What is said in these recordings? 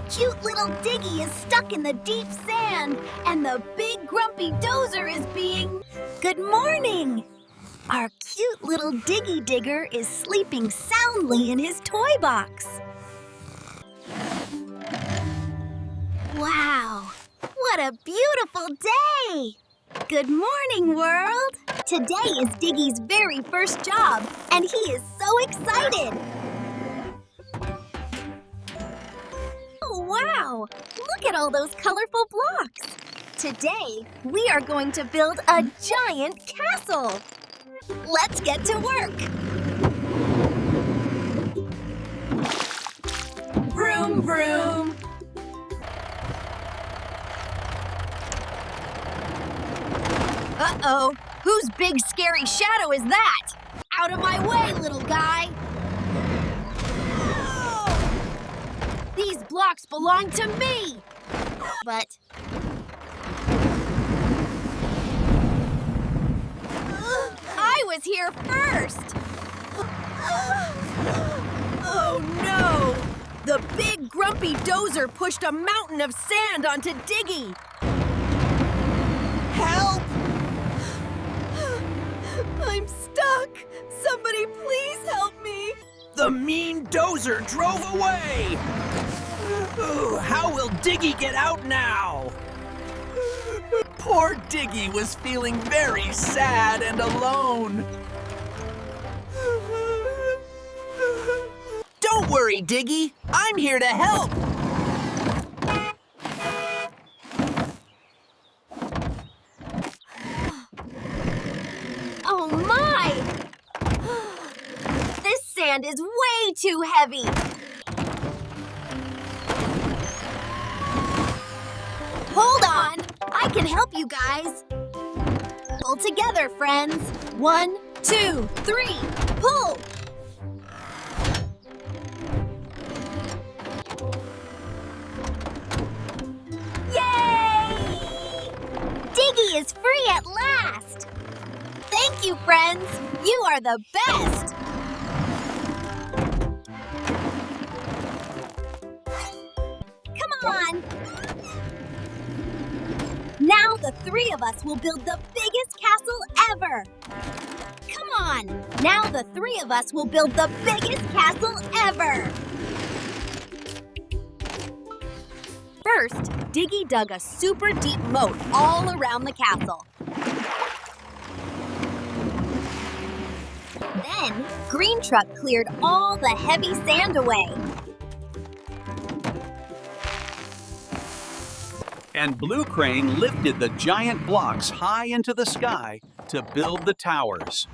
cute little Diggy is stuck in the deep sand, and the Big Grumpy Dozer is being... Good morning! Our cute little Diggy Digger is sleeping soundly in his toy box. Wow, what a beautiful day! Good morning, world! Today is Diggy's very first job, and he is so excited! Oh, wow! Look at all those colorful blocks! Today, we are going to build a giant castle! Let's get to work! Vroom, vroom! Uh-oh! Whose big scary shadow is that? Out of my way, little guy! These blocks belong to me! But... I was here first! Oh no! The Big Grumpy Dozer pushed a mountain of sand onto Diggy! Help! I'm stuck! Somebody please help me! The mean Dozer drove away! Ooh, how will Diggy get out now? Poor Diggy was feeling very sad and alone. Don't worry, Diggy. I'm here to help. Oh my! This sand is way too heavy. Hold on! I can help you guys. Pull together, friends. 1, 2, 3, pull! Yay! Diggy is free at last! Thank you, friends! You are the best! Come on! Now the three of us will build the biggest castle ever! Come on! Now the three of us will build the biggest castle ever! First, Diggy dug a super deep moat all around the castle. Then, Green Truck cleared all the heavy sand away. And Blue Crane lifted the giant blocks high into the sky to build the towers.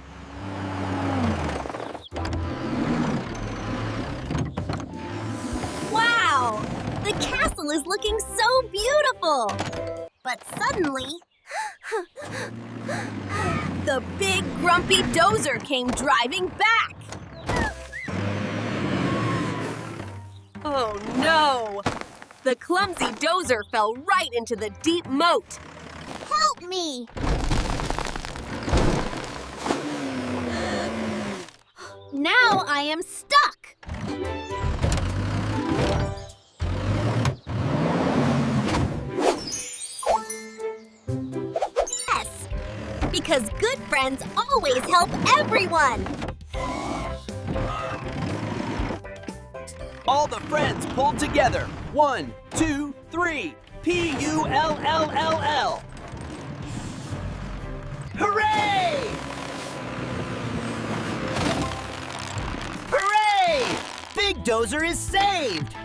Wow! The castle is looking so beautiful! But suddenly... the Big Grumpy Dozer came driving back! Oh no! The clumsy Dozer fell right into the deep moat. Help me! Now I am stuck! Yes! Because good friends always help everyone! All the friends pulled together. 1, 2, 3. P-U-L-L-L-L. Hooray! Hooray! Big Dozer is saved!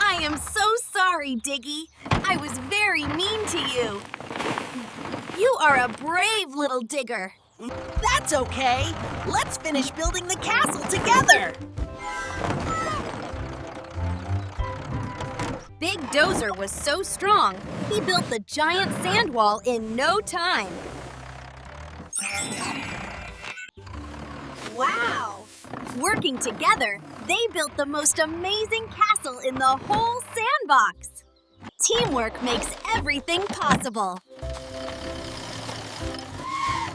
I am so sorry, Diggy. I was very mean to you. You are a brave little digger. That's okay. Let's finish building the castle together. Big Dozer was so strong, he built the giant sand wall in no time. Wow! Working together, they built the most amazing castle in the whole Sandbox. Teamwork makes everything possible.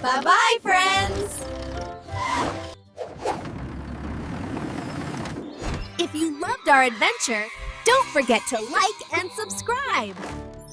Bye-bye, friends! If you loved our adventure, Don't forget to like and subscribe.